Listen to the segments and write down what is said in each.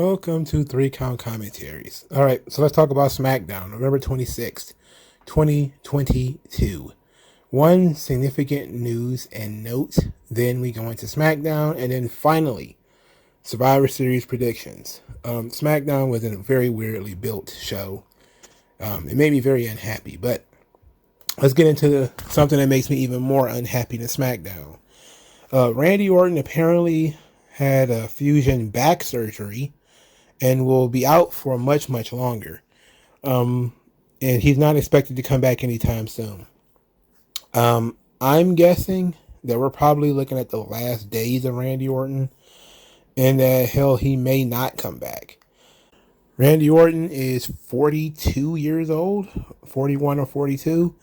Welcome to 3 Count Commentaries. All right, so let's talk about SmackDown, November 26th, 2022. One significant news and note, then we go into SmackDown, and then finally, Survivor Series predictions. SmackDown was a very weirdly built show. It made me very unhappy, but let's get into something that makes me even more unhappy than SmackDown. Randy Orton apparently had a fusion back surgery and will be out for much, much longer. And he's not expected to come back anytime soon. I'm guessing that we're probably looking at the last days of Randy Orton, and that hell, he may not come back. Randy Orton is 42 years old, 41 or 42.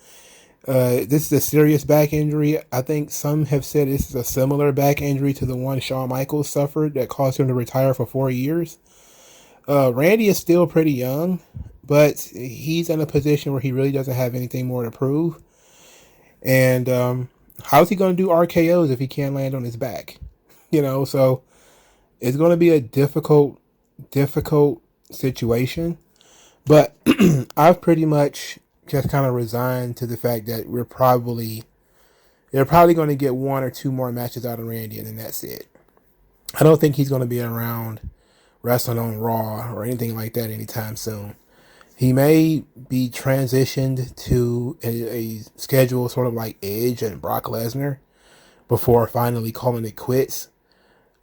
This is a serious back injury. I think some have said this is a similar back injury to the one Shawn Michaels suffered that caused him to retire for 4 years. Randy is still pretty young, but he's in a position where he really doesn't have anything more to prove. And how's he going to do RKOs if he can't land on his back? So it's going to be a difficult situation. But I've pretty much just kind of resigned to the fact that they're probably going to get 1 or 2 more matches out of Randy, and then that's it. I don't think he's going to be around wrestling on Raw or anything like that anytime soon. He may be transitioned to a schedule sort of like Edge and Brock Lesnar before finally calling it quits.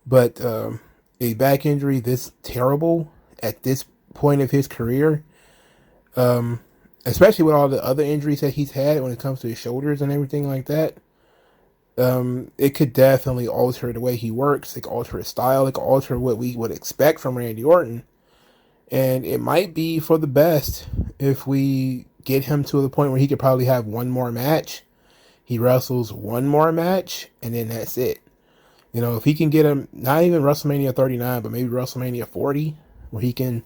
But a back injury this terrible at this point of his career, especially with all the other injuries that he's had when it comes to his shoulders and everything like that, it could definitely alter the way he works. It could alter his style. It could alter what we would expect from Randy Orton. And it might be for the best if we get him to the point where he could probably have 1 more match. He wrestles 1 more match, and then that's it. If he can get him, not even WrestleMania 39, but maybe WrestleMania 40, where he can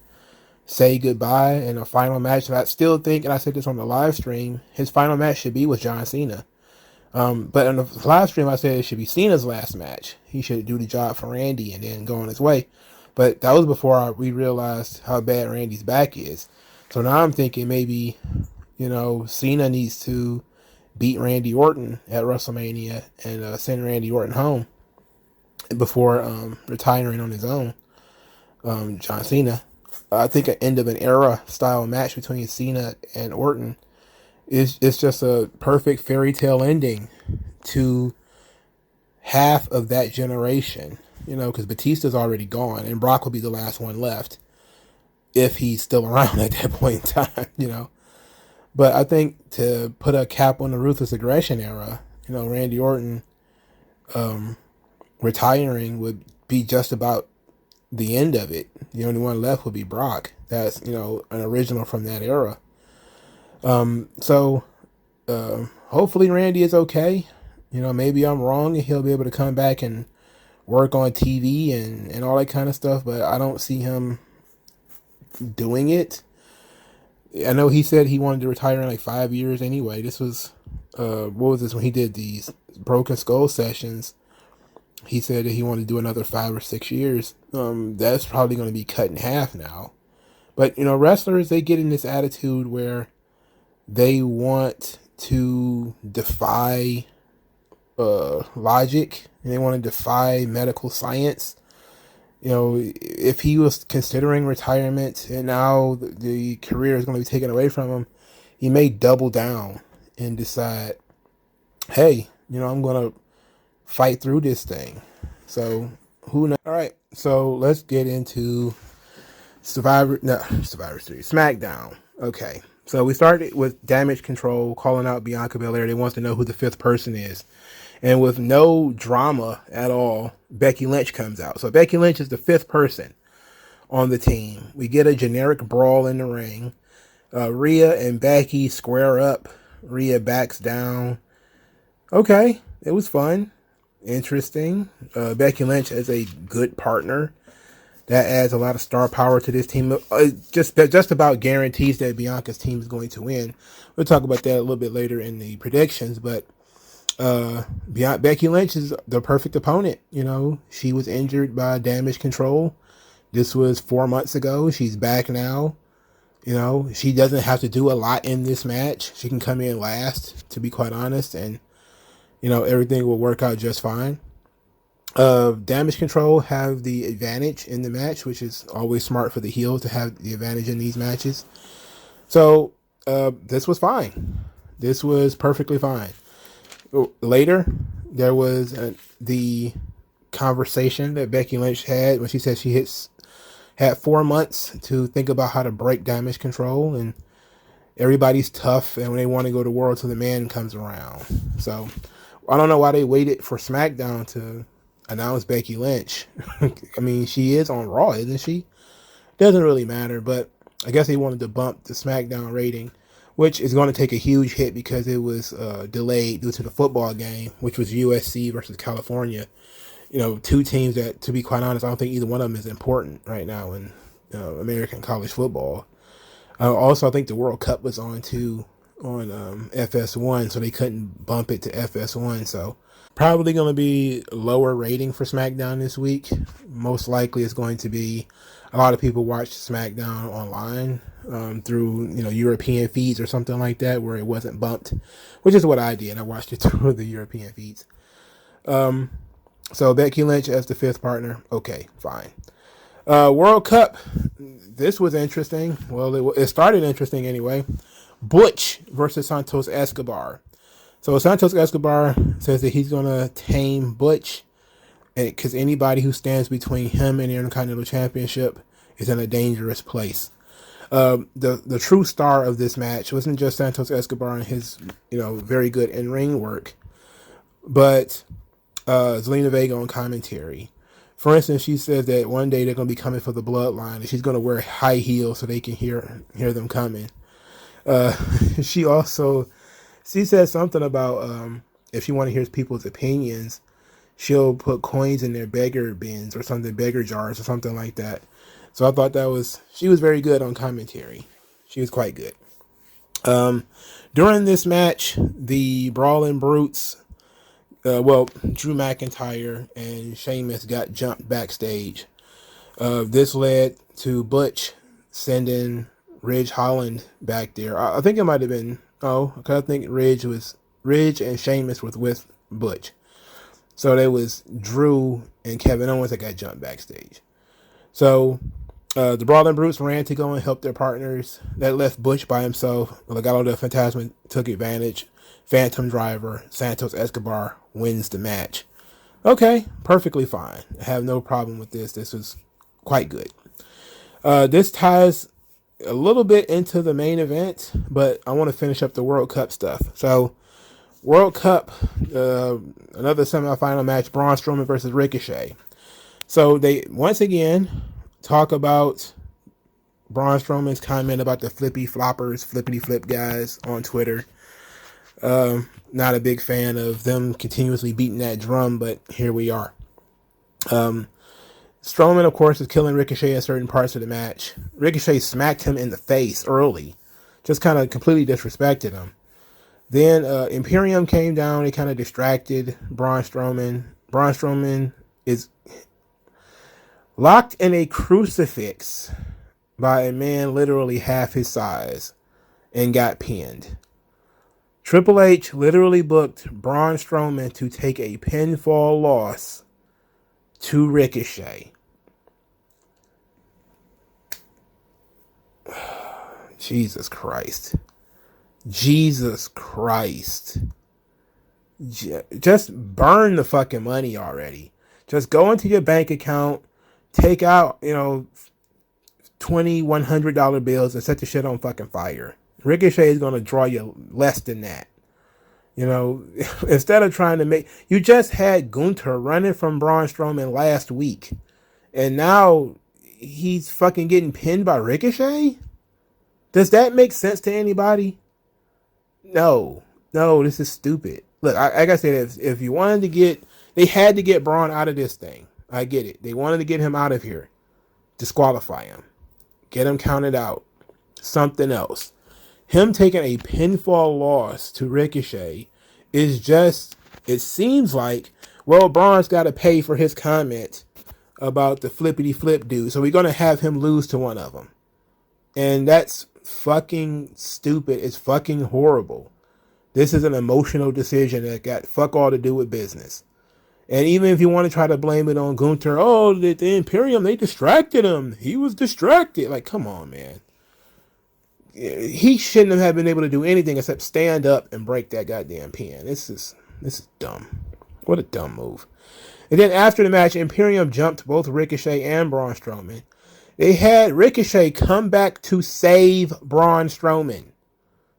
say goodbye in a final match. And I still think, and I said this on the live stream, his final match should be with John Cena. But on the live stream, I said it should be Cena's last match. He should do the job for Randy and then go on his way. But that was before we realized how bad Randy's back is. So now I'm thinking maybe, Cena needs to beat Randy Orton at WrestleMania and send Randy Orton home before retiring on his own. John Cena. I think an end of an era style match between Cena and Orton is just a perfect fairy tale ending to half of that generation, because Batista's already gone and Brock will be the last one left if he's still around at that point in time, But I think to put a cap on the Ruthless Aggression era, Randy Orton retiring would be just about the end of it. The only one left would be Brock. That's, an original from that era. So hopefully Randy is okay. Maybe I'm wrong and he'll be able to come back and work on TV and all that kind of stuff, but I don't see him doing it. I know he said he wanted to retire in like 5 years anyway. This was, what was this, when he did these Broken Skull sessions? He said that he wanted to do another 5 or 6 years. That's probably going to be cut in half now. But, wrestlers, they get in this attitude where they want to defy logic, and they want to defy medical science. If he was considering retirement and now the career is going to be taken away from him, he may double down and decide, hey, I'm going to fight through this thing. So who knows? All right, so let's get into Survivor Series, SmackDown. Okay, so we started with Damage Control calling out Bianca Belair. They want to know who the 5th person is. And with no drama at all, Becky Lynch comes out. So Becky Lynch is the 5th person on the team. We get a generic brawl in the ring. Rhea and Becky square up. Rhea backs down. Okay, it was fun. Interesting. Becky Lynch is a good partner. That adds a lot of star power to this team. Just about guarantees that Bianca's team is going to win. We'll talk about that a little bit later in the predictions, but Becky Lynch is the perfect opponent. She was injured by Damage Control. This was 4 months ago. She's back now. You know, she doesn't have to do a lot in this match. She can come in last, to be quite honest, and, you know, everything will work out just fine. Damage control have the advantage in the match, which is always smart for the heel to have the advantage in these matches. So, this was fine. This was perfectly fine. Later, there was the conversation that Becky Lynch had when she said she had 4 months to think about how to break damage control, and everybody's tough, and when they want to go to war till the man comes around. So I don't know why they waited for SmackDown to announce Becky Lynch. I mean, she is on Raw, isn't she? Doesn't really matter, but I guess they wanted to bump the SmackDown rating, which is going to take a huge hit because it was delayed due to the football game, which was USC versus California. You know, two teams that, to be quite honest, I don't think either one of them is important right now in American college football. Also, I think the World Cup was on too on FS1, so they couldn't bump it to FS1. So probably going to be lower rating for SmackDown this week. Most likely it's going to be a lot of people watch SmackDown online through, you know, European feeds or something like that where it wasn't bumped, which is what I did. I watched it through the European feeds. So Becky Lynch as the fifth partner. Okay, fine. World Cup. This was interesting. Well, it started interesting anyway. Butch versus Santos Escobar. So Santos Escobar says that he's going to tame Butch, because anybody who stands between him and the Intercontinental Championship is in a dangerous place. The true star of this match wasn't just Santos Escobar and his, you know, very good in-ring work, but Zelina Vega on commentary. For instance, she says that one day they're going to be coming for the bloodline, and she's going to wear high heels so they can hear them coming. She said something about if she want to hear people's opinions, she'll put coins in their beggar bins or something, beggar jars or something like that. So I thought she was very good on commentary. She was quite good. During this match, the Brawling Brutes, Drew McIntyre and Sheamus got jumped backstage. This led to Butch sending Ridge Holland back there. I think it might have been, because I think Ridge and Sheamus was with Butch. So there was Drew and Kevin Owens that got jumped backstage. So the Brawling Brutes ran to go and help their partners. That left Butch by himself. Legado del Fantasma took advantage. Phantom Driver, Santos Escobar wins the match. Okay, perfectly fine. I have no problem with this. This was quite good. This ties a little bit into the main event, but I want to finish up the World Cup stuff. So, World Cup, another semifinal match, Braun Strowman versus Ricochet. So, they once again talk about Braun Strowman's comment about the flippity flip guys on Twitter. Not a big fan of them continuously beating that drum, but here we are. Strowman, of course, is killing Ricochet in certain parts of the match. Ricochet smacked him in the face early. Just kind of completely disrespected him. Then Imperium came down. They kind of distracted Braun Strowman. Braun Strowman is locked in a crucifix by a man literally half his size and got pinned. Triple H literally booked Braun Strowman to take a pinfall loss to Ricochet. Jesus Christ. Jesus Christ. Just burn the fucking money already. Just go into your bank account, take out, $20, $100 bills and set the shit on fucking fire. Ricochet is going to draw you less than that. Instead of trying to you just had Gunther running from Braun Strowman last week. And now he's fucking getting pinned by Ricochet? Does that make sense to anybody? No, this is stupid. Look, like I said, if you wanted to they had to get Braun out of this thing. I get it. They wanted to get him out of here. Disqualify him. Get him counted out. Something else. Him taking a pinfall loss to Ricochet is just, it seems like, Braun's got to pay for his comment about the flippity flip dude. So we're going to have him lose to one of them. And that's fucking stupid. It's fucking horrible. This is an emotional decision that got fuck all to do with business. And even if you want to try to blame it on Gunther, oh, the Imperium, they distracted him. He was distracted. Like, come on, man. He shouldn't have been able to do anything except stand up and break that goddamn pin. This is dumb. What a dumb move. And then after the match, Imperium jumped both Ricochet and Braun Strowman. They had Ricochet come back to save Braun Strowman.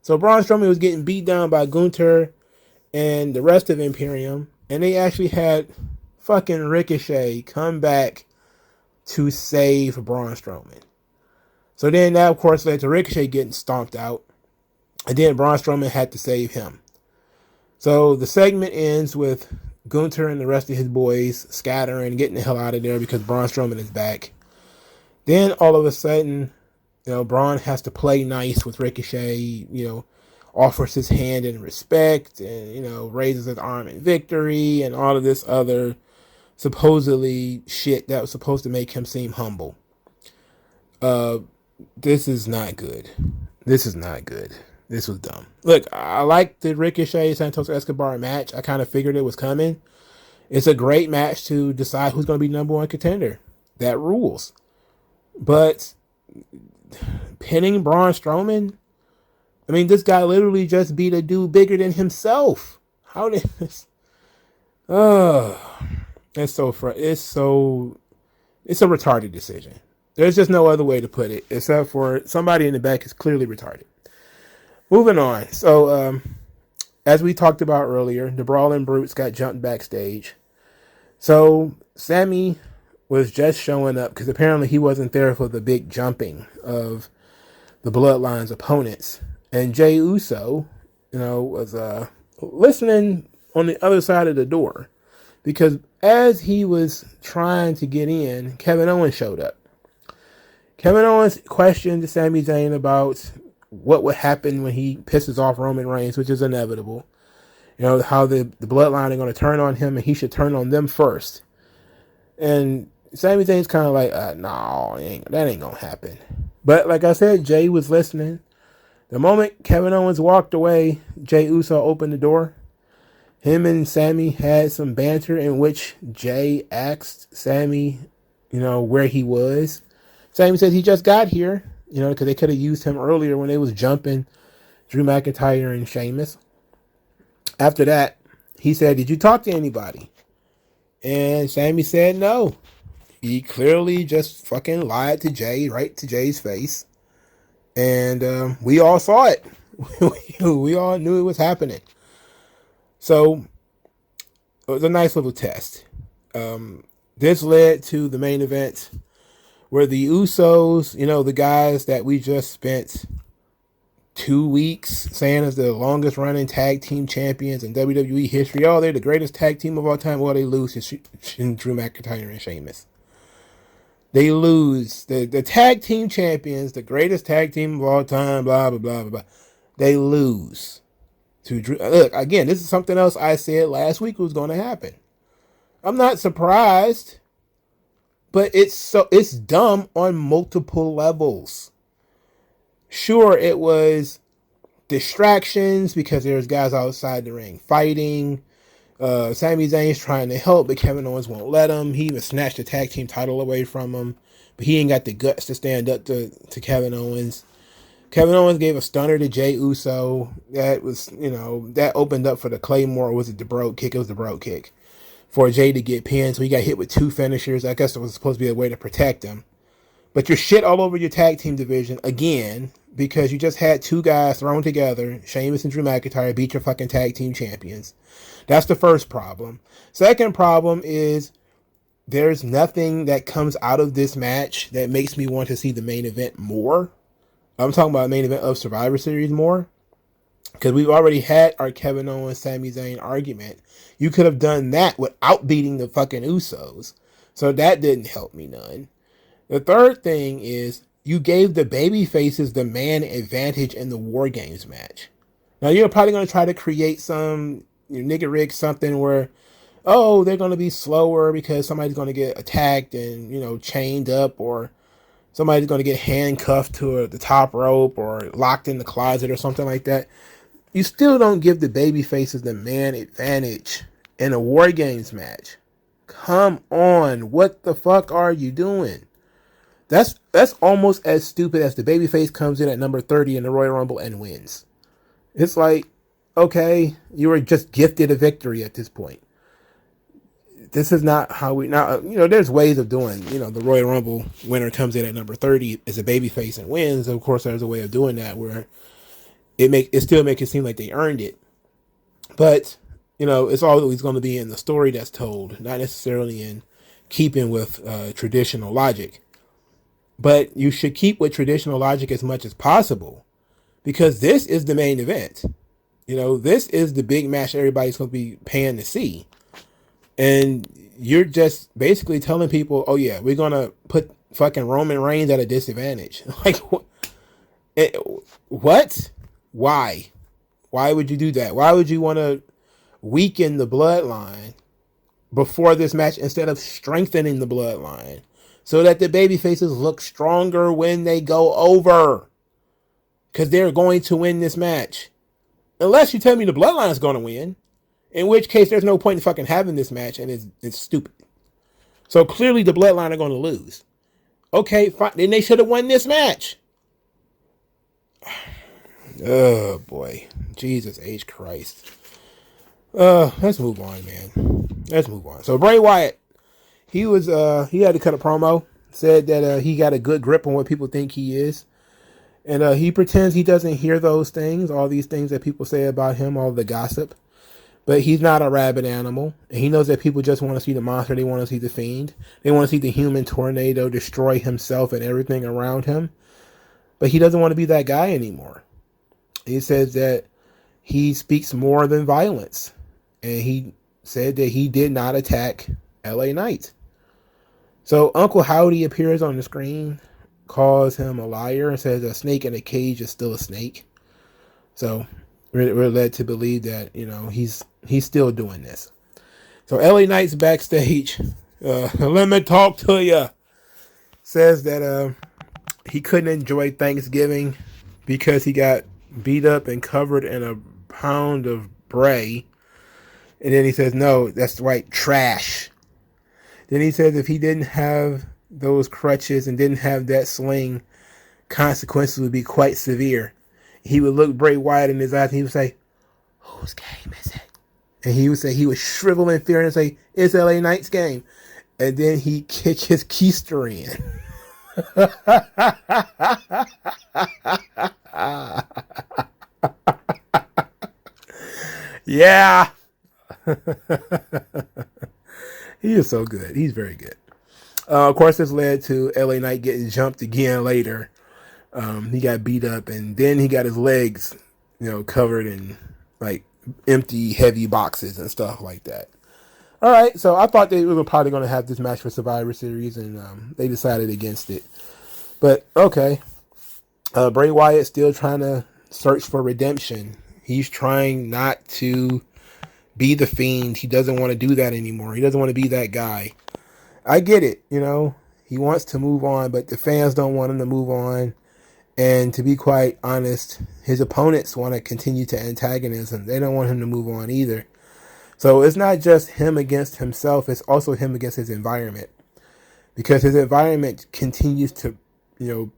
So Braun Strowman was getting beat down by Gunther and the rest of Imperium. And they actually had fucking Ricochet come back to save Braun Strowman. So then that, of course, led to Ricochet getting stomped out. And then Braun Strowman had to save him. So the segment ends with Gunther and the rest of his boys scattering, getting the hell out of there because Braun Strowman is back. Then all of a sudden, Braun has to play nice with Ricochet, offers his hand in respect and, raises his arm in victory and all of this other supposedly shit that was supposed to make him seem humble. This is not good. This is not good. This was dumb. Look, I like the Ricochet Santos Escobar match. I kind of figured it was coming. It's a great match to decide who's going to be number one contender. That rules. But pinning Braun Strowman? I mean, this guy literally just beat a dude bigger than himself. How did this? It's a retarded decision. There's just no other way to put it, except for somebody in the back is clearly retarded. Moving on. So, as we talked about earlier, the Brawling Brutes got jumped backstage. So, Sammy was just showing up because apparently he wasn't there for the big jumping of the Bloodline's opponents. And Jey Uso, was listening on the other side of the door because as he was trying to get in, Kevin Owens showed up. Kevin Owens questioned Sami Zayn about what would happen when he pisses off Roman Reigns, which is inevitable. How the Bloodline are going to turn on him and he should turn on them first. And Sami Zayn's kind of like, no, that ain't going to happen. But like I said, Jey was listening. The moment Kevin Owens walked away, Jey Uso opened the door. Him and Sami had some banter in which Jey asked Sami, where he was. Sami said he just got here, because they could have used him earlier when they was jumping Drew McIntyre and Sheamus. After that, he said, did you talk to anybody? And Sami said no. He clearly just fucking lied to Jey, right to Jey's face. And we all saw it. We all knew it was happening. So, it was a nice little test. This led to the main event where the Usos, the guys that we just spent 2 weeks saying is the longest running tag team champions in WWE history. Oh, they're the greatest tag team of all time. Well, they lose to Drew McIntyre and Sheamus. They lose. The tag team champions, the greatest tag team of all time, blah, blah, blah, blah, blah. They lose to Drew. Look, again, this is something else I said last week was going to happen. I'm not surprised, but it's dumb on multiple levels. Sure, it was distractions because there's guys outside the ring fighting. Sami Zayn's trying to help, but Kevin Owens won't let him. He even snatched the tag team title away from him, but he ain't got the guts to stand up to Kevin Owens. Kevin Owens gave a stunner to Jey Uso. That was, that opened up for the Claymore. Or was it the Brogue Kick? It was the Brogue Kick for Jey to get pinned. So he got hit with 2 finishers. I guess it was supposed to be a way to protect him. But you're shit all over your tag team division again because you just had 2 guys thrown together, Sheamus and Drew McIntyre, beat your fucking tag team champions. That's the first problem. Second problem is there's nothing that comes out of this match that makes me want to see the main event more. I'm talking about the main event of Survivor Series more. Because we've already had our Kevin Owens, Sami Zayn argument. You could have done that without beating the fucking Usos. So that didn't help me none. The third thing is you gave the baby faces the man advantage in the War Games match. Now you're probably going to try to create some nigga rig something where, oh, they're going to be slower because somebody's going to get attacked and, chained up, or somebody's going to get handcuffed to the top rope or locked in the closet or something like that. You still don't give the baby faces the man advantage in a War Games match. Come on, what the fuck are you doing? That's almost as stupid as the babyface comes in at number 30 in the Royal Rumble and wins. It's like, okay, you were just gifted a victory at this point. This is not how we now. There's ways of doing. The Royal Rumble winner comes in at number 30 as a babyface and wins. Of course, there's a way of doing that where it still make it seem like they earned it. But it's always going to be in the story that's told, not necessarily in keeping with traditional logic. But you should keep with traditional logic as much as possible, because this is the main event. This is the big match everybody's going to be paying to see. And you're just basically telling people, oh yeah, we're going to put fucking Roman Reigns at a disadvantage. Like, what? Why? Why would you do that? Why would you want to weaken the bloodline before this match instead of strengthening the bloodline so that the baby faces look stronger when they go over? Because they're going to win this match. Unless you tell me the bloodline is going to win, in which case there's no point in fucking having this match, and it's stupid. So clearly the bloodline are going to lose. Okay, fine. Then they should have won this match. Oh boy, Jesus H. Christ. Let's move on, man. Let's move on. So Bray Wyatt, he had to cut a promo. Said that he got a good grip on what people think he is. And he pretends he doesn't hear those things, all these things that people say about him, all the gossip. But he's not a rabid animal. And he knows that people just want to see the monster. They want to see the fiend. They want to see the human tornado destroy himself and everything around him. But he doesn't want to be that guy anymore. He says that he speaks more than violence. And he said that he did not attack LA Knight. So Uncle Howdy appears on the screen, calls him a liar, and says a snake in a cage is still a snake. So we're led to believe that, he's still doing this. So LA Knight's backstage. Let me talk to you. Says that he couldn't enjoy Thanksgiving because he got beat up and covered in a pound of bray. And then he says, no, that's right, trash. Then he says if he didn't have those crutches and didn't have that sling, consequences would be quite severe. He would look Bray Wyatt in his eyes and he would say, whose game is it? And he would say, he would shrivel in fear and say, it's LA Knight's game. And then he'd kick his keister in. Yeah. He is so good. He's very good. Of course, this led to LA Knight getting jumped again later. He got beat up, and then he got his legs, covered in like empty, heavy boxes and stuff like that. All right, so I thought they were probably going to have this match for Survivor Series, and they decided against it. But okay, Bray Wyatt still trying to search for redemption. He's trying not to be the Fiend. He doesn't want to do that anymore. He doesn't want to be that guy. I get it, he wants to move on, but the fans don't want him to move on. And to be quite honest, his opponents want to continue to antagonize him. They don't want him to move on either. So it's not just him against himself, it's also him against his environment. Because his environment continues to,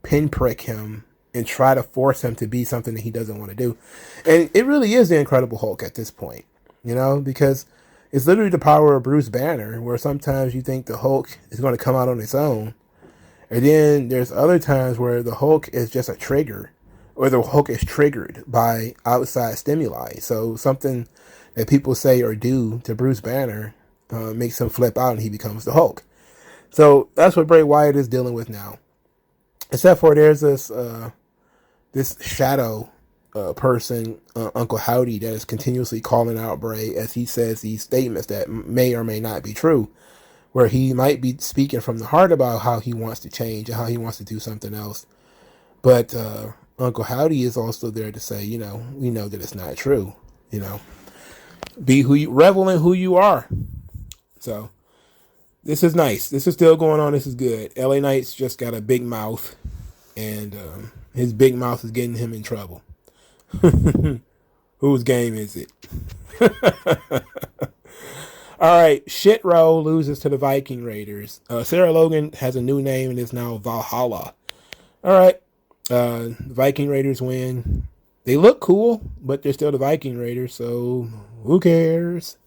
pinprick him and try to force him to be something that he doesn't want to do. And it really is the Incredible Hulk at this point, because it's literally the power of Bruce Banner, where sometimes you think the Hulk is going to come out on its own. And then there's other times where the Hulk is just a trigger, or the Hulk is triggered by outside stimuli. So something that people say or do to Bruce Banner makes him flip out and he becomes the Hulk. So that's what Bray Wyatt is dealing with now. Except for there's this shadow person, Uncle Howdy, that is continuously calling out Bray as he says these statements that may or may not be true, where he might be speaking from the heart about how he wants to change and how he wants to do something else. But Uncle Howdy is also there to say, we know that it's not true. Be revel in who you are. So this is nice. This is still going on. This is good. LA Knight's just got a big mouth, and his big mouth is getting him in trouble. Whose game is it? All right, Shit Row loses to the Viking Raiders. Sarah Logan has a new name and is now Valhalla. All right, the Viking Raiders win. They look cool, but they're still the Viking Raiders, so who cares?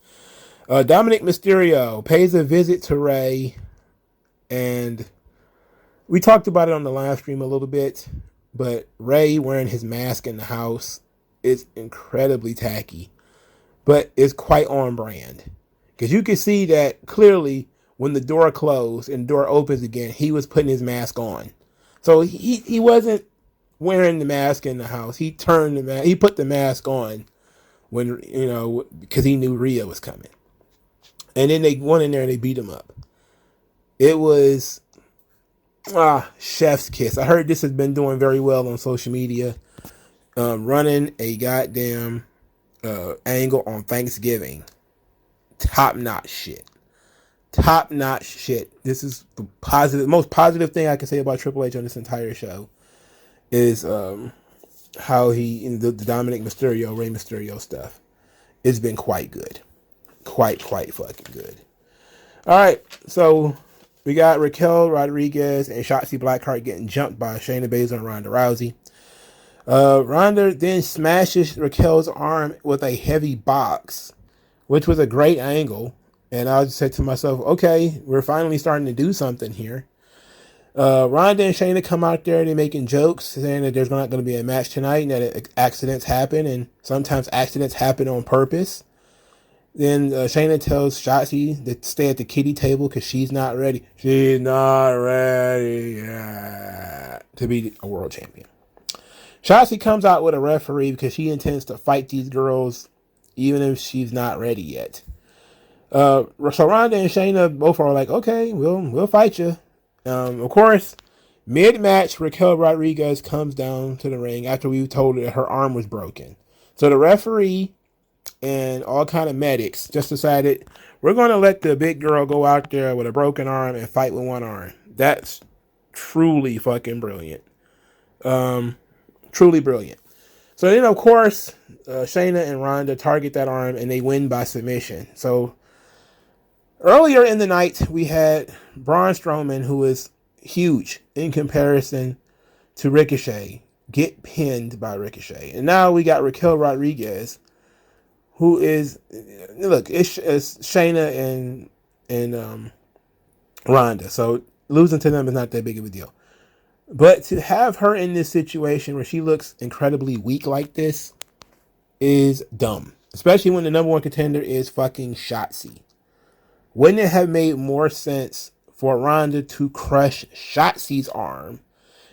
Dominic Mysterio pays a visit to Ray, and we talked about it on the live stream a little bit, but Ray wearing his mask in the house is incredibly tacky, but it's quite on brand. Because you can see that clearly when the door closed and the door opens again, he was putting his mask on. So he wasn't wearing the mask in the house. He turned the mask. He put the mask on when, because he knew Rhea was coming. And then they went in there and they beat him up. It was chef's kiss. I heard this has been doing very well on social media. Running a goddamn angle on Thanksgiving. Top-notch shit. Top-notch shit. This is the most positive thing I can say about Triple H on this entire show is how he, in the Dominic Mysterio, Rey Mysterio stuff, it's been quite good. Quite fucking good. All right, so we got Raquel Rodriguez and Shotzi Blackheart getting jumped by Shayna Baszler and Ronda Rousey. Ronda then smashes Raquel's arm with a heavy box, which was a great angle. And I said to myself, okay, we're finally starting to do something here. Ronda and Shayna come out there, they're making jokes, saying that there's not going to be a match tonight and that accidents happen, and sometimes accidents happen on purpose. Then Shayna tells Shotzi to stay at the kiddie table because she's not ready. She's not ready yet to be a world champion. Shotzi comes out with a referee because she intends to fight these girls even if she's not ready yet. So Ronda and Shayna both are like, okay, we'll fight you. Of course, mid-match, Raquel Rodriguez comes down to the ring after we told her that her arm was broken. So the referee and all kind of medics just decided, we're going to let the big girl go out there with a broken arm and fight with one arm. That's truly fucking brilliant. Truly brilliant. So then, of course, Shayna and Ronda target that arm and they win by submission. So earlier in the night, we had Braun Strowman, who is huge in comparison to Ricochet, get pinned by Ricochet. And now we got Raquel Rodriguez, who is, look, it's Shayna and Ronda. So losing to them is not that big of a deal. But to have her in this situation where she looks incredibly weak like this is dumb. Especially when the number one contender is fucking Shotzi. Wouldn't it have made more sense for Ronda to crush Shotzi's arm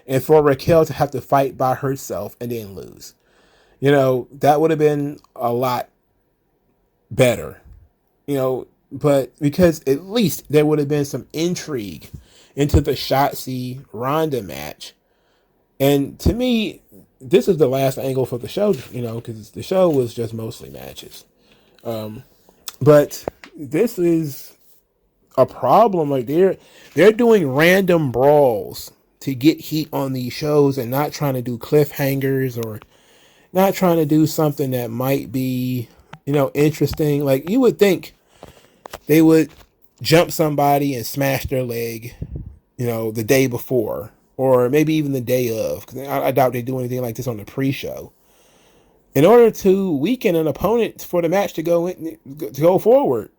and for Raquel to have to fight by herself and then lose? That would have been a lot better. But because at least there would have been some intrigue into the Shotzi Ronda match. And to me, this is the last angle for the show, because the show was just mostly matches. But this is a problem. Like they're doing random brawls to get heat on these shows and not trying to do cliffhangers or not trying to do something that might be, interesting. Like you would think they would jump somebody and smash their leg, the day before, or maybe even the day of. Because I doubt they do anything like this on the pre-show. In order to weaken an opponent for the match to go forward,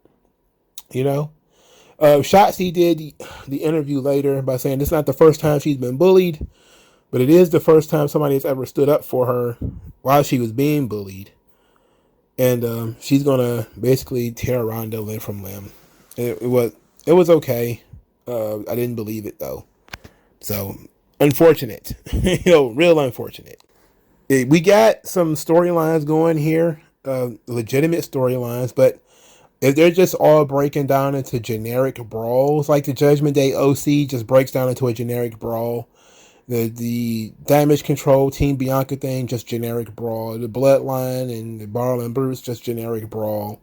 Shotzi did the interview later by saying it's not the first time she's been bullied, but it is the first time somebody has ever stood up for her while she was being bullied. And she's gonna basically tear Ronda limb from limb. It was okay. I didn't believe it though. So unfortunate, real unfortunate. We got some storylines going here, legitimate storylines, but if they're just all breaking down into generic brawls, like the Judgment Day OC just breaks down into a generic brawl. The Damage Control Team Bianca thing, just generic brawl. The Bloodline and the Barlow and Bruce, just generic brawl.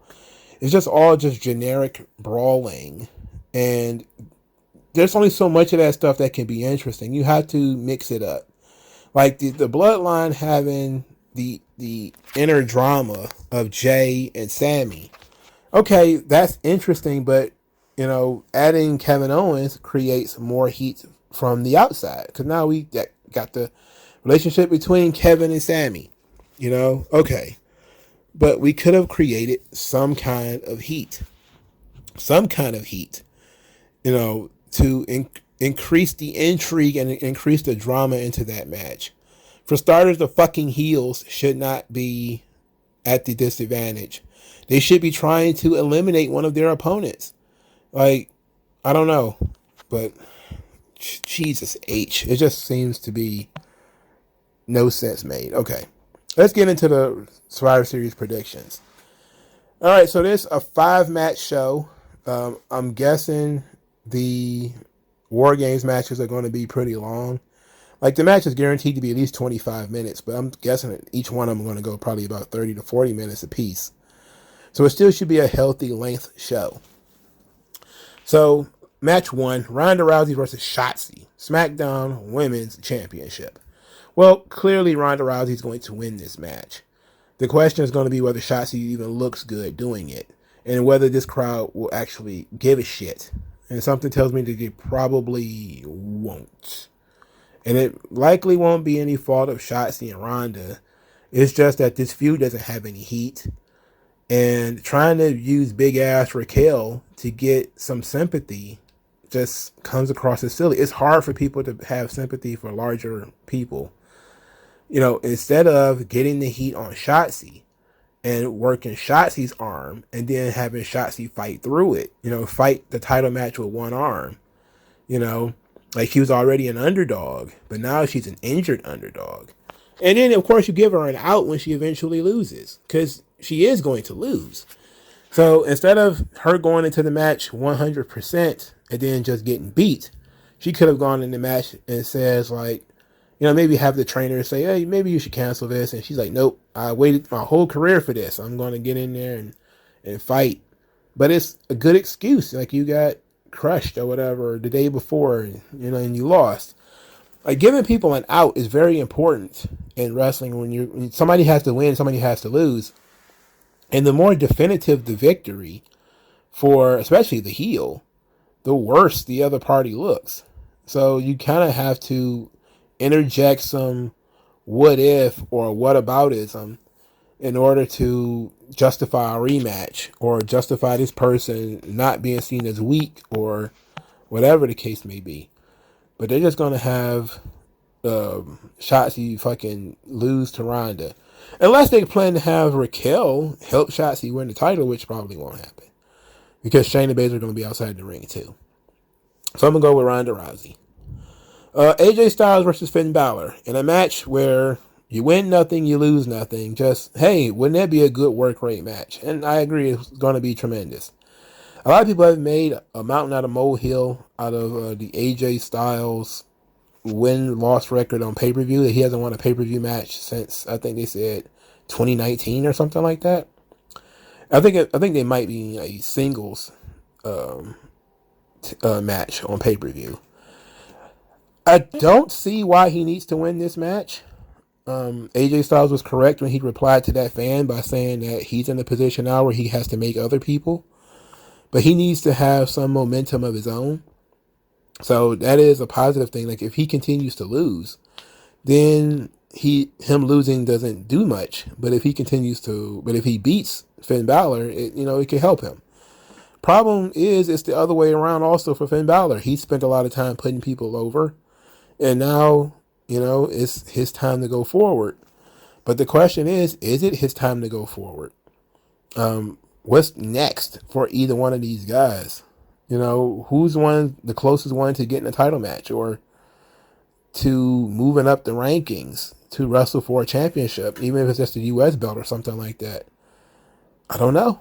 It's just all just generic brawling. And there's only so much of that stuff that can be interesting. You have to mix it up. Like the bloodline having the inner drama of Jay and Sammy. Okay, that's interesting, but adding Kevin Owens creates more heat from the outside because now we got the relationship between Kevin and Sammy. Okay, but we could have created some kind of heat, to increase the intrigue and increase the drama into that match. For starters, the fucking heels should not be at the disadvantage. They should be trying to eliminate one of their opponents. Like, I don't know, but Jesus H. It just seems to be no sense made. Okay, let's get into the Survivor Series predictions. All right, so this is a 5-match show. I'm guessing the War Games matches are going to be pretty long. Like, the match is guaranteed to be at least 25 minutes, but I'm guessing that each one of them are going to go probably about 30 to 40 minutes apiece. So it still should be a healthy length show. So, match 1, Ronda Rousey versus Shotzi, SmackDown Women's Championship. Well, clearly Ronda Rousey is going to win this match. The question is going to be whether Shotzi even looks good doing it, and whether this crowd will actually give a shit. And something tells me that they probably won't. And it likely won't be any fault of Shotzi and Ronda. It's just that this feud doesn't have any heat. And trying to use big ass Raquel to get some sympathy just comes across as silly. It's hard for people to have sympathy for larger people. Instead of getting the heat on Shotzi and working Shotzi's arm and then having Shotzi fight through it, fight the title match with one arm, like she was already an underdog, but now she's an injured underdog. And then, of course, you give her an out when she eventually loses, because she is going to lose. So instead of her going into the match 100% and then just getting beat, she could have gone in the match and says, like, maybe have the trainer say, hey, maybe you should cancel this. And she's like, nope, I waited my whole career for this. I'm going to get in there and fight. But it's a good excuse. Like, you got crushed or whatever the day before, and you lost. Like, giving people an out is very important in wrestling. When somebody has to win, somebody has to lose. And the more definitive the victory for especially the heel, the worse the other party looks. So you kind of have to interject some what if or what aboutism in order to justify a rematch or justify this person not being seen as weak or whatever the case may be. But they're just going to have Shotzi fucking lose to Ronda. Unless they plan to have Raquel help Shotzi win the title, which probably won't happen. Because Shayna Baszler are going to be outside the ring too. So I'm going to go with Ronda Rousey. AJ Styles versus Finn Balor in a match where you win nothing, you lose nothing. Just, hey, wouldn't that be a good work rate match? And I agree, it's going to be tremendous. A lot of people have made a mountain out of molehill out of the AJ Styles win-loss record on pay-per-view. That he hasn't won a pay-per-view match since, I think they said 2019 or something like that. I think they might be a singles match on pay-per-view. I don't see why he needs to win this match. AJ Styles was correct when he replied to that fan by saying that he's in a position now where he has to make other people. But he needs to have some momentum of his own. So that is a positive thing. Like, if he continues to lose, then him losing doesn't do much. But if he beats Finn Balor, it can help him. Problem is, it's the other way around also for Finn Balor. He spent a lot of time putting people over. And now, it's his time to go forward. But the question is it his time to go forward? What's next for either one of these guys? Who's the closest one to getting a title match or to moving up the rankings to wrestle for a championship, even if it's just a U.S. belt or something like that? I don't know.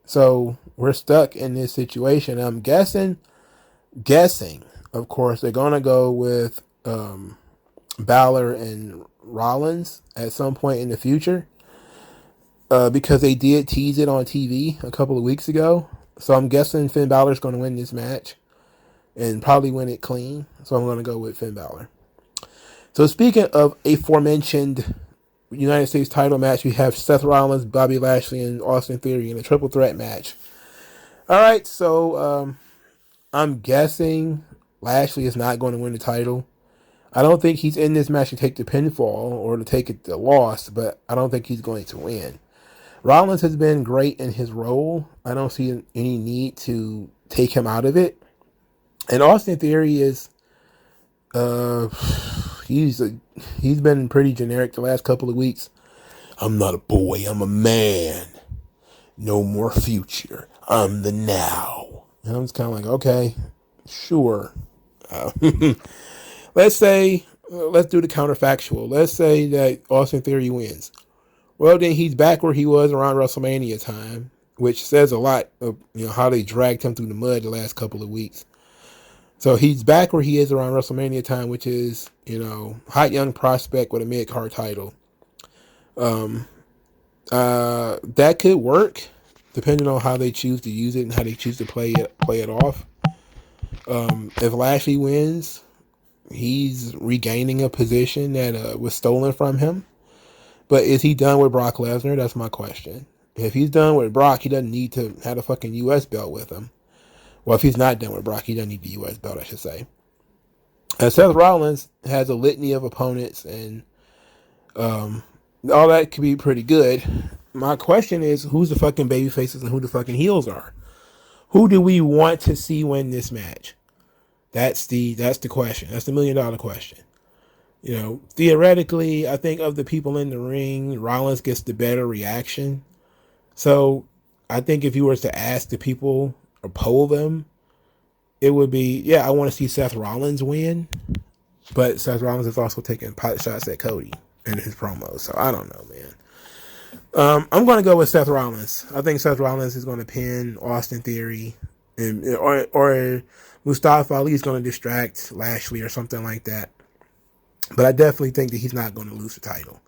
So we're stuck in this situation. I'm guessing, of course, they're going to go with Balor and Rollins at some point in the future. because they did tease it on TV a couple of weeks ago. So I'm guessing Finn Balor's going to win this match and probably win it clean. So I'm going to go with Finn Balor. So speaking of aforementioned United States title match, we have Seth Rollins, Bobby Lashley, and Austin Theory in a triple threat match. All right, so I'm guessing Lashley is not going to win the title. I don't think he's in this match to take the pinfall or to take the loss, but I don't think he's going to win. Rollins has been great in his role. I don't see any need to take him out of it. And Austin Theory is, he's been pretty generic the last couple of weeks. I'm not a boy, I'm a man. No more future. I'm the now. And I'm just kind of like, okay, sure. Let's do the counterfactual. Let's say that Austin Theory wins. Well, then he's back where he was around WrestleMania time, which says a lot of how they dragged him through the mud the last couple of weeks. So he's back where he is around WrestleMania time, which is hot young prospect with a mid-card title. That could work depending on how they choose to use it and how they choose to play it off. If Lashley wins, he's regaining a position that was stolen from him. But is he done with Brock Lesnar? That's my question. If he's done with Brock, he doesn't need to have a fucking U.S. belt with him. Well, if he's not done with Brock, he doesn't need the U.S. belt, I should say. And Seth Rollins has a litany of opponents, and all that could be pretty good. My question is, who's the fucking baby faces and who the fucking heels are? Who do we want to see win this match? That's the question. That's the $1 million question. Theoretically, I think of the people in the ring, Rollins gets the better reaction. So I think if you were to ask the people or poll them, it would be, I want to see Seth Rollins win. But Seth Rollins is also taking pot shots at Cody in his promos. So I don't know, man. I'm going to go with Seth Rollins. I think Seth Rollins is going to pin Austin Theory, or Mustafa Ali is going to distract Lashley or something like that. But I definitely think that he's not going to lose the title.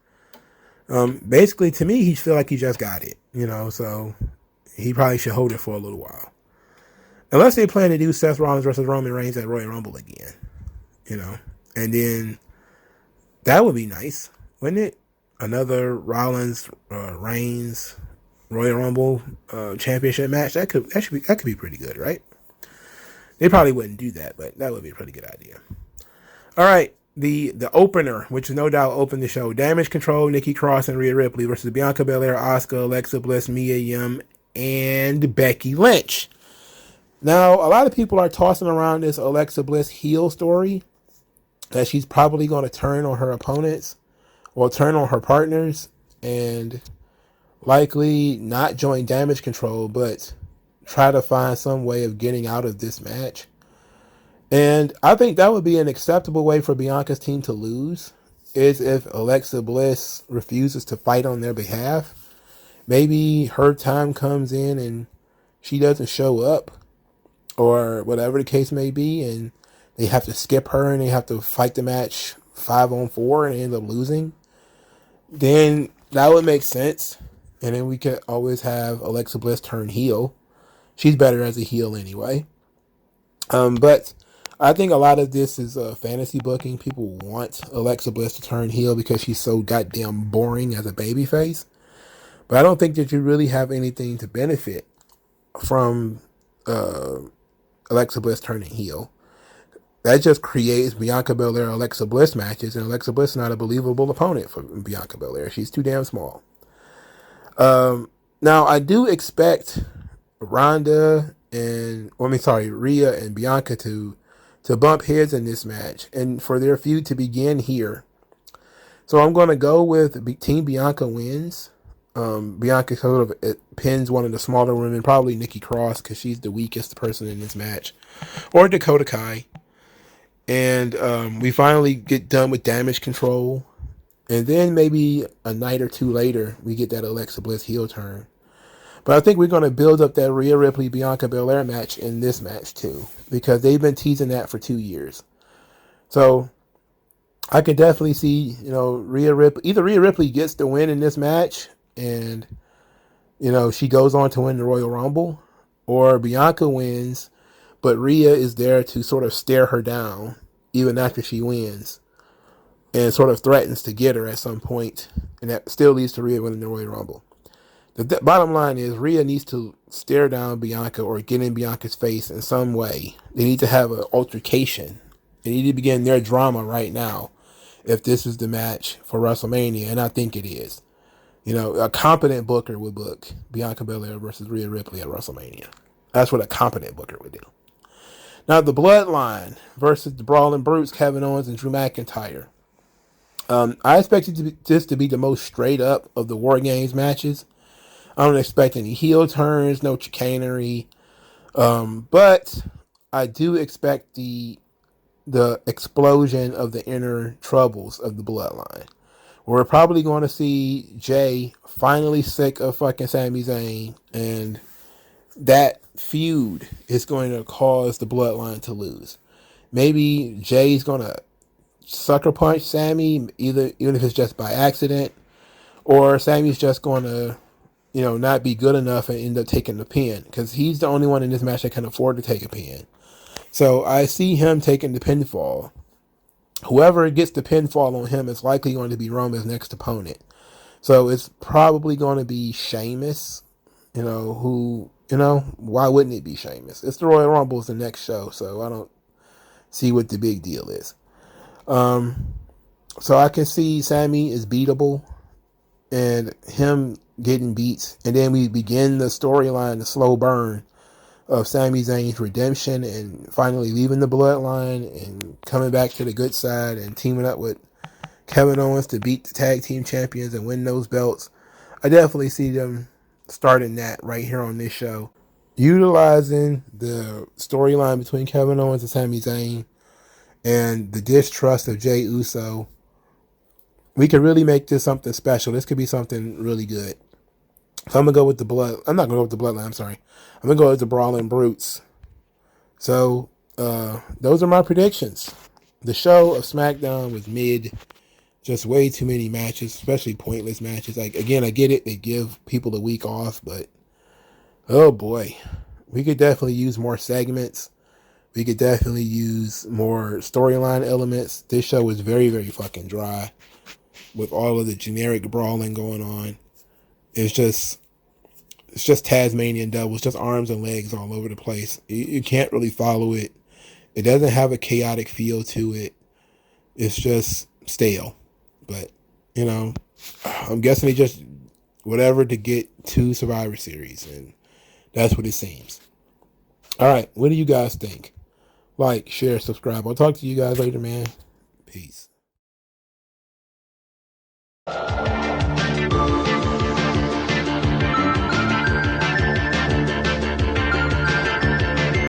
Basically, to me, he feel like he just got it, so he probably should hold it for a little while. Unless they plan to do Seth Rollins versus Roman Reigns at Royal Rumble again, and then that would be nice, wouldn't it? Another Rollins Reigns Royal Rumble championship match. That could be pretty good, right? They probably wouldn't do that, but that would be a pretty good idea. All right. The opener, which no doubt opened the show, Damage Control, Nikki Cross, and Rhea Ripley versus Bianca Belair, Asuka, Alexa Bliss, Mia Yim, and Becky Lynch. Now, a lot of people are tossing around this Alexa Bliss heel story, that she's probably going to turn on her opponents or turn on her partners and likely not join Damage Control, but try to find some way of getting out of this match. And I think that would be an acceptable way for Bianca's team to lose, is if Alexa Bliss refuses to fight on their behalf. Maybe her time comes in and she doesn't show up, or whatever the case may be, and they have to skip her and they have to fight the match 5-on-4 and end up losing. Then that would make sense. And then we could always have Alexa Bliss turn heel. She's better as a heel anyway. But I think a lot of this is fantasy booking. People want Alexa Bliss to turn heel because she's so goddamn boring as a babyface. But I don't think that you really have anything to benefit from Alexa Bliss turning heel. That just creates Bianca Belair Alexa Bliss matches, and Alexa Bliss is not a believable opponent for Bianca Belair. She's too damn small. Now I do expect Rhea and Bianca to bump heads in this match and for their feud to begin here. So I'm going to go with Team Bianca wins. Bianca sort of pins one of the smaller women, probably Nikki Cross, because she's the weakest person in this match, or Dakota Kai. And we finally get done with Damage Control. And then maybe a night or two later, we get that Alexa Bliss heel turn. But I think we're going to build up that Rhea Ripley Bianca Belair match in this match too, because they've been teasing that for 2 years. So I can definitely see, Rhea Ripley. Either Rhea Ripley gets the win in this match, and she goes on to win the Royal Rumble, or Bianca wins, but Rhea is there to sort of stare her down even after she wins, and sort of threatens to get her at some point, and that still leads to Rhea winning the Royal Rumble. The bottom line is Rhea needs to stare down Bianca or get in Bianca's face in some way. They need to have an altercation. They need to begin their drama right now if this is the match for WrestleMania, and I think it is. A competent booker would book Bianca Belair versus Rhea Ripley at WrestleMania. That's what a competent booker would do. Now, the Bloodline versus the Brawling Brutes, Kevin Owens and Drew McIntyre. I expected this to be the most straight up of the War Games matches. I don't expect any heel turns, no chicanery. But I do expect the explosion of the inner troubles of the Bloodline. We're probably going to see Jay finally sick of fucking Sami Zayn, and that feud is going to cause the Bloodline to lose. Maybe Jay's going to sucker punch Sami, even if it's just by accident, or Sami's just going to, not be good enough and end up taking the pin, because he's the only one in this match that can afford to take a pin. So I see him taking the pinfall. Whoever gets the pinfall on him is likely going to be Roman's next opponent. So it's probably going to be Sheamus, why wouldn't it be Sheamus? It's the Royal Rumble is the next show, so I don't see what the big deal is. So I can see Sami is beatable and him getting beat, and then we begin the storyline, the slow burn of Sami Zayn's redemption and finally leaving the Bloodline and coming back to the good side and teaming up with Kevin Owens to beat the tag team champions and win those belts. I definitely see them starting that right here on this show, utilizing the storyline between Kevin Owens and Sami Zayn and the distrust of Jey Uso. We could really make this something special. This could be something really good. So I'm going to go with I'm not going to go with the Bloodline, I'm sorry. I'm going to go with the Brawling Brutes. So, those are my predictions. The show of SmackDown was mid. Just way too many matches, especially pointless matches. Like, again, I get it. They give people a week off, but oh boy. We could definitely use more segments. We could definitely use more storyline elements. This show was very, very fucking dry with all of the generic brawling going on. It's just Tasmanian Devil. It's just arms and legs all over the place. You can't really follow it. It doesn't have a chaotic feel to it. It's just stale. But, I'm guessing they just whatever to get to Survivor Series. And that's what it seems. All right. What do you guys think? Like, share, subscribe. I'll talk to you guys later, man. Peace.